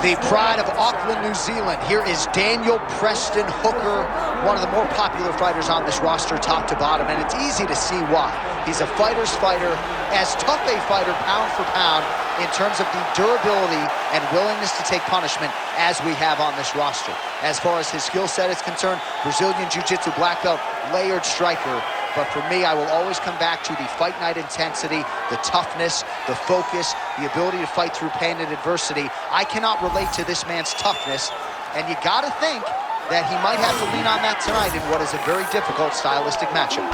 The pride of Auckland, New Zealand. Here is Daniel Preston Hooker, one of the more popular fighters on this roster, top to bottom, and it's easy to see why. He's a fighter's fighter, as tough a fighter pound for pound in terms of the durability and willingness to take punishment as we have on this roster. As far as his skill set is concerned, Brazilian Jiu-Jitsu black belt, layered striker. But for me, I will always come back to the fight night intensity, the toughness, the focus, the ability to fight through pain and adversity. I cannot relate to this man's toughness, and you gotta think that he might have to lean on that tonight in what is a very difficult stylistic matchup.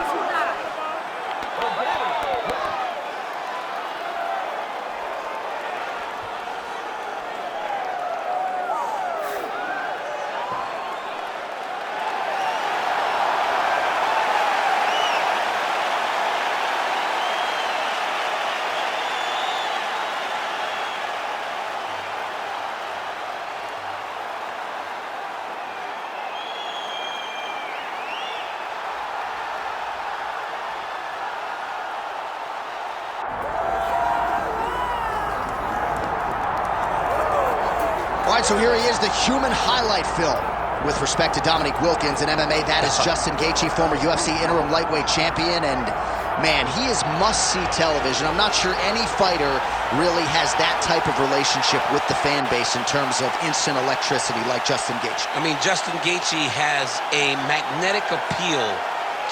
All right, so here he is, the human highlight film. With respect to Dominique Wilkins in MMA, that is Justin Gaethje, former UFC interim lightweight champion, and man, he is must-see television. I'm not sure any fighter really has that type of relationship with the fan base in terms of instant electricity like Justin Gaethje. I mean, Justin Gaethje has a magnetic appeal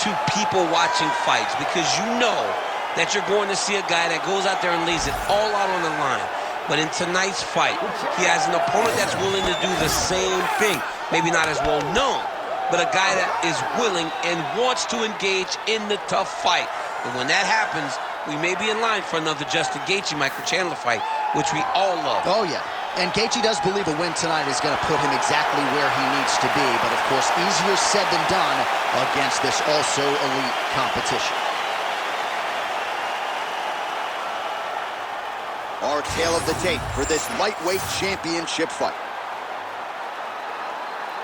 to people watching fights because you know that you're going to see a guy that goes out there and lays it all out on the line. But in tonight's fight, he has an opponent that's willing to do the same thing. Maybe not as well known, but a guy that is willing and wants to engage in the tough fight. And when that happens, we may be in line for another Justin Gaethje, Michael Chandler fight, which we all love. Oh, yeah. And Gaethje does believe a win tonight is going to put him exactly where he needs to be. But, of course, easier said than done against this also elite competition. Our tale of the tape for this lightweight championship fight.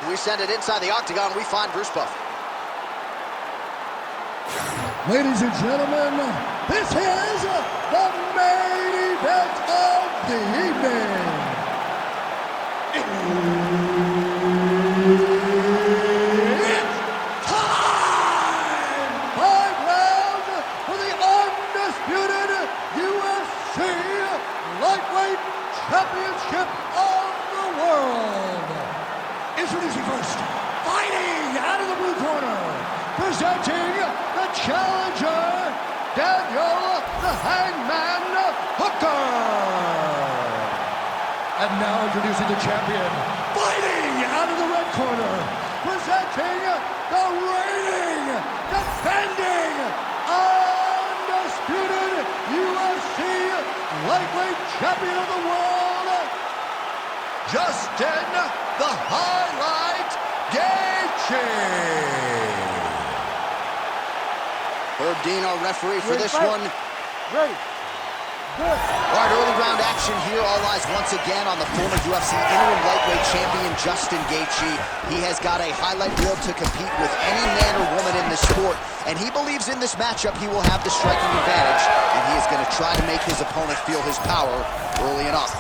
We send it inside the octagon. We find Bruce Buffer. Ladies and gentlemen, this is the main event of the evening. It's time! 5 rounds for the undisputed UFC lightweight championship of the world. Introducing first, fighting out of the blue corner, presenting the challenger, Daniel the Hangman Hooker. And now introducing the champion, fighting out of the red corner, presenting the reigning, defending, undisputed UFC lightweight champion of the world, Justin the Highlight Gaethje. Herb Dean, our referee for this one. Ready. Good. All right, early round action here. All eyes once again on the former UFC interim lightweight champion, Justin Gaethje. He has got a highlight reel to compete with any man or woman in this sport, and he believes in this matchup he will have the striking advantage, and he is going to try to make his opponent feel his power early enough.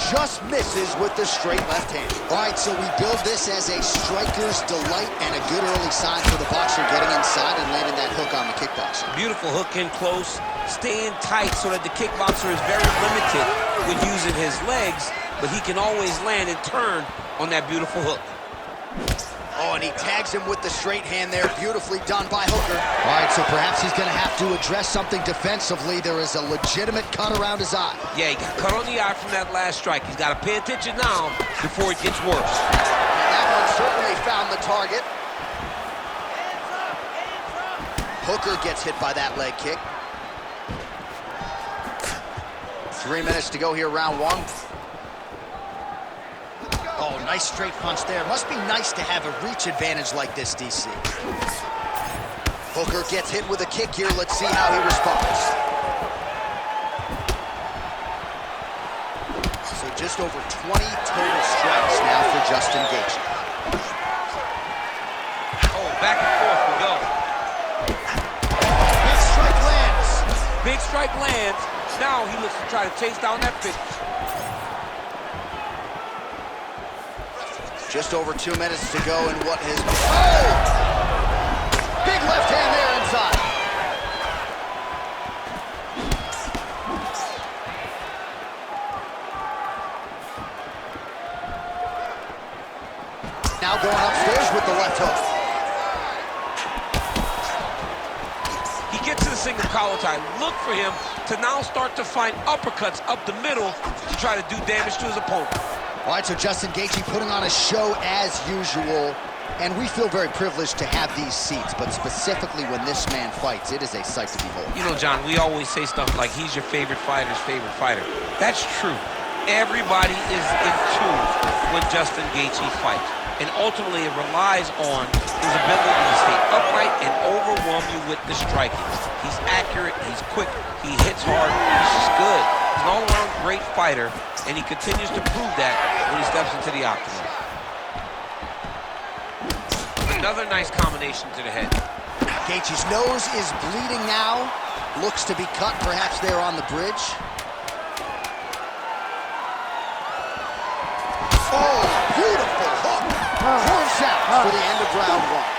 Just misses with the straight left hand. All right, so we build this as a striker's delight and a good early sign for the boxer getting inside and landing that hook on the kickboxer. Beautiful hook in close, staying tight so that the kickboxer is very limited with using his legs, but he can always land and turn on that beautiful hook. Oh, and he tags him with the straight hand there. Beautifully done by Hooker. All right, so perhaps he's going to have to address something defensively. There is a legitimate cut around his eye. Yeah, he got cut on the eye from that last strike. He's got to pay attention now before it gets worse. And that one certainly found the target. Hooker gets hit by that leg kick. 3 minutes to go here, round one. Oh, nice straight punch there. Must be nice to have a reach advantage like this, DC. Hooker gets hit with a kick here. Let's see how he responds. So just over 20 total strikes now for Justin Gaethje. Oh, back and forth we go. big strike lands. Now he looks to try to chase down that finish. Just over 2 minutes to go in what has... Oh! Big left hand there inside. Now going upstairs with the left hook. He gets to the single collar tie. Look for him to now start to find uppercuts up the middle to try to do damage to his opponent. All right, so Justin Gaethje putting on a show as usual, and we feel very privileged to have these seats, but specifically when this man fights, it is a sight to behold. You know, John, we always say stuff like he's your favorite fighter's favorite fighter. That's true. Everybody is in tune when Justin Gaethje fights, and ultimately it relies on his ability to stay upright and overwhelm you with the striking. He's accurate, he's quick, he hits hard, he's just good. He's an all-around great fighter, and he continues to prove that when he steps into the octagon. Another nice combination to the head. Gaethje's nose is bleeding now. Looks to be cut, perhaps there on the bridge. Oh, beautiful hook. Force out for the end of round one.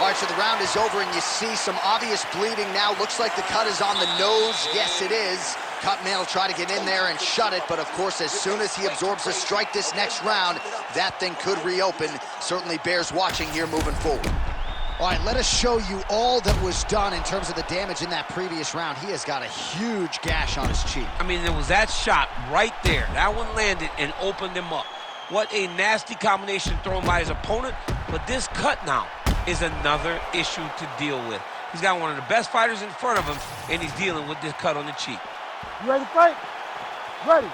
All right, so the round is over, and you see some obvious bleeding now. Looks like the cut is on the nose. Yes, it is. Cutman will try to get in there and shut it, but of course, as soon as he absorbs a strike this next round, that thing could reopen. Certainly bears watching here moving forward. All right, let us show you all that was done in terms of the damage in that previous round. He has got a huge gash on his cheek. I mean, there was that shot right there. That one landed and opened him up. What a nasty combination thrown by his opponent, but this cut now is another issue to deal with. He's got one of the best fighters in front of him, and he's dealing with this cut on the cheek. You ready to fight? Ready.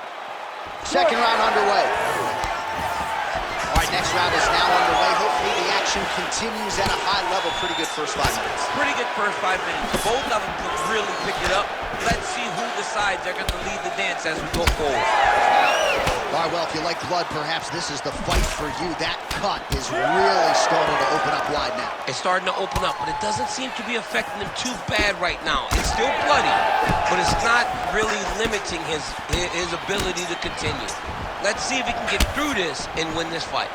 Second round underway. All right, next round is now underway. Hopefully the action continues at a high level. Pretty good first 5 minutes. Pretty good first 5 minutes. Both of them can really pick it up. Let's see who decides they're going to lead the dance as we go forward. All right, well, if you like blood, perhaps this is the fight for you. That cut is really starting to open up wide now. It's starting to open up, but it doesn't seem to be affecting him too bad right now. It's still bloody, but it's not really limiting his ability to continue. Let's see if he can get through this and win this fight.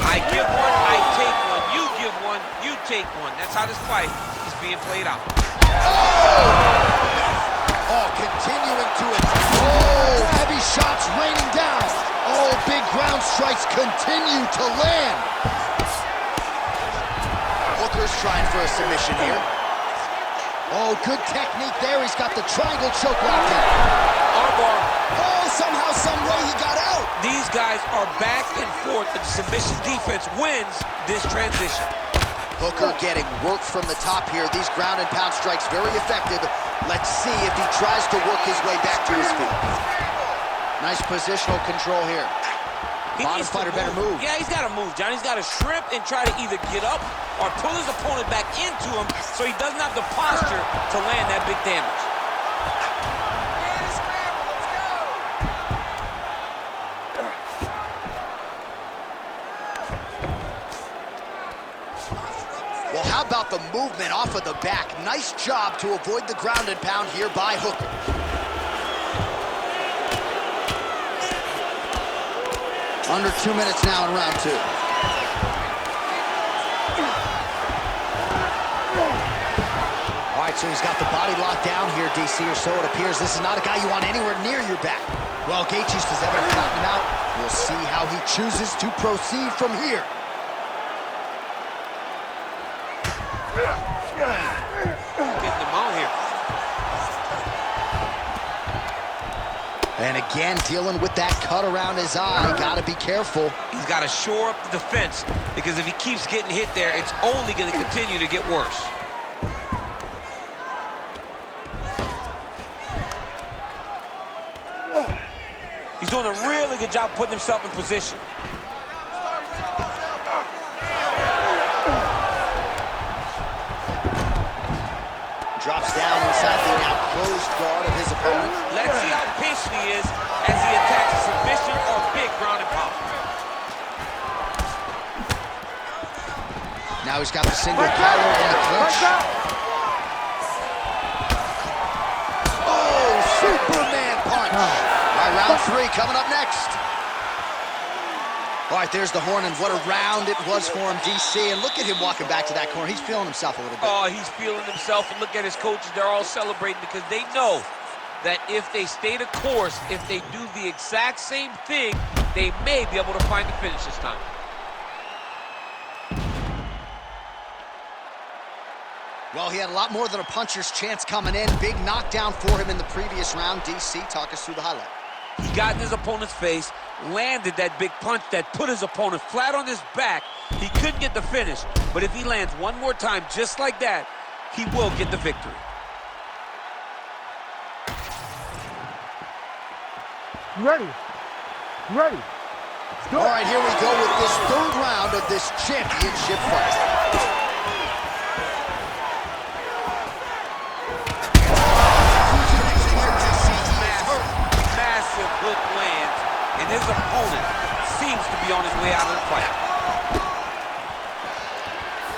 I give one, I take one. You give one, you take one. That's how this fight is being played out. Oh, continuing to it. Oh, heavy shots raining down. Oh, big ground strikes continue to land. Hooker's trying for a submission here. Oh, good technique there. He's got the triangle choke locked in. Armbar. Oh, somehow, some way he got out. These guys are back and forth, and the submission defense wins this transition. Hooker getting work from the top here. These ground and pound strikes very effective. Let's see if he tries to work his way back to his feet. Nice positional control here. Bottom fighter better move. Yeah, he's got to move, John. He's got to shrimp and try to either get up or pull his opponent back into him so he doesn't have the posture to land that big damage. Well, how about the movement off of the back? Nice job to avoid the ground and pound here by Hooker. Under 2 minutes now in round 2. All right, so he's got the body locked down here, DC, or so it appears. This is not a guy you want anywhere near your back. Well, Gaethje has ever flatten him out. We'll see how he chooses to proceed from here. Getting them out here. And again, dealing with that cut around his eye. Got to be careful. He's got to shore up the defense, because if he keeps getting hit there, it's only going to continue to get worse. He's doing a really good job putting himself in position. Drops down inside the now closed guard of his opponent. Let's see how patient he is as he attacks a submission or big ground and pound. Now he's got the single collar in the clinch. 3 coming up next. All right, there's the horn, and what a round it was for him, DC. And look at him walking back to that corner. He's feeling himself a little bit. Oh, he's feeling himself, and look at his coaches. They're all celebrating because they know that if they stay the course, if they do the exact same thing, they may be able to find the finish this time. Well, he had a lot more than a puncher's chance coming in. Big knockdown for him in the previous round. DC, talk us through the highlight. He got in his opponent's face, landed that big punch that put his opponent flat on his back. He couldn't get the finish, but if he lands one more time just like that, he will get the victory. You ready? You ready? Let's go. All right, here we go with this third round of this championship fight. Massive hook lands, and his opponent seems to be on his way out of the fight.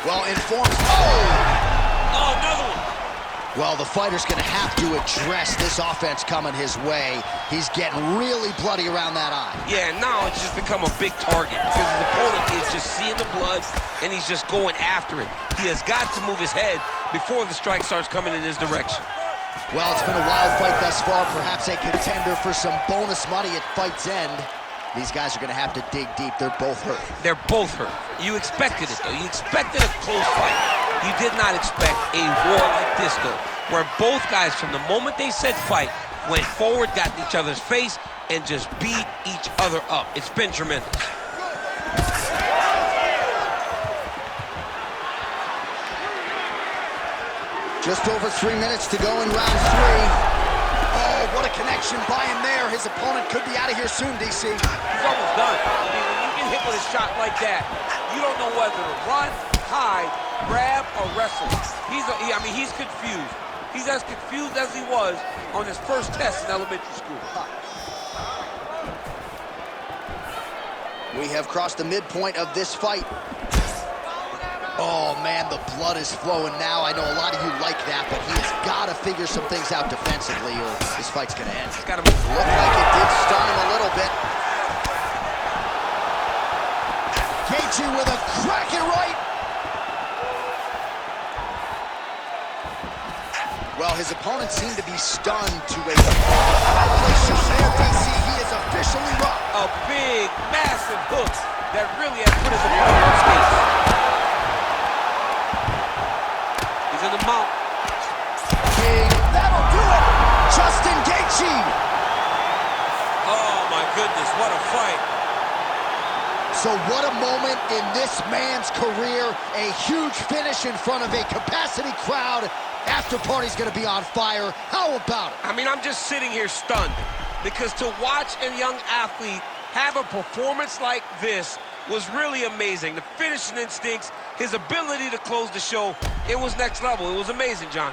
Well, informed. Oh, another one. Well, the fighter's going to have to address this offense coming his way. He's getting really bloody around that eye. Yeah, now it's just become a big target because his opponent is just seeing the blood, and he's just going after it. He has got to move his head before the strike starts coming in his direction. Well, it's been a wild fight thus far. Perhaps a contender for some bonus money at fight's end. These guys are going to have to dig deep. They're both hurt. They're both hurt. You expected it, though. You expected a close fight. You did not expect a war like this, though, where both guys, from the moment they said fight, went forward, got in each other's face, and just beat each other up. It's been tremendous. Just over 3 minutes to go in round 3. Oh, what a connection by him there. His opponent could be out of here soon, DC. He's almost done. I mean, when you get hit with a shot like that, you don't know whether to run, hide, grab, or wrestle. He's confused. He's as confused as he was on his first test in elementary school. We have crossed the midpoint of this fight. Oh, man, the blood is flowing now. I know a lot of you like that, but he has got to figure some things out defensively or this fight's going to end. He's got to move. Looked like it did stun him a little bit. Gaethje with a cracking right. Well, his opponent seemed to be stunned to a violation there, DC. He is officially rocked. A big, massive hook that really has put his opponent on skates. He's in the mount. Big, that'll do it. Justin Gaethje. Oh, my goodness, what a fight. So what a moment in this man's career. A huge finish in front of a capacity crowd. After party's gonna be on fire. How about it? I mean, I'm just sitting here stunned because to watch a young athlete have a performance like this was really amazing. The finishing instincts, his ability to close the show, it was next level. It was amazing, John.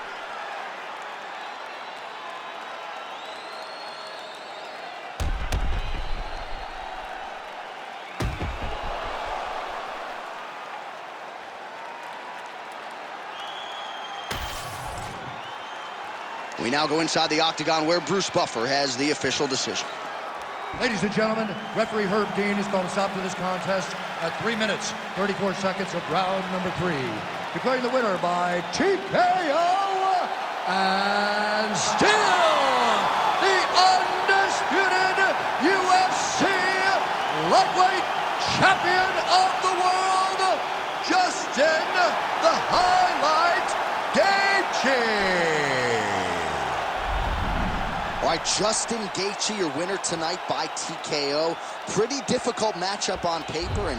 We now go inside the octagon where Bruce Buffer has the official decision. Ladies and gentlemen, referee Herb Dean has called a stop to this contest at 3 minutes, 34 seconds of round number 3. Declaring the winner by TKO and still the undisputed UFC lightweight champion of the world, Justin the Highlight Gaethje. All right, Justin Gaethje, your winner tonight by TKO. Pretty difficult matchup on paper. And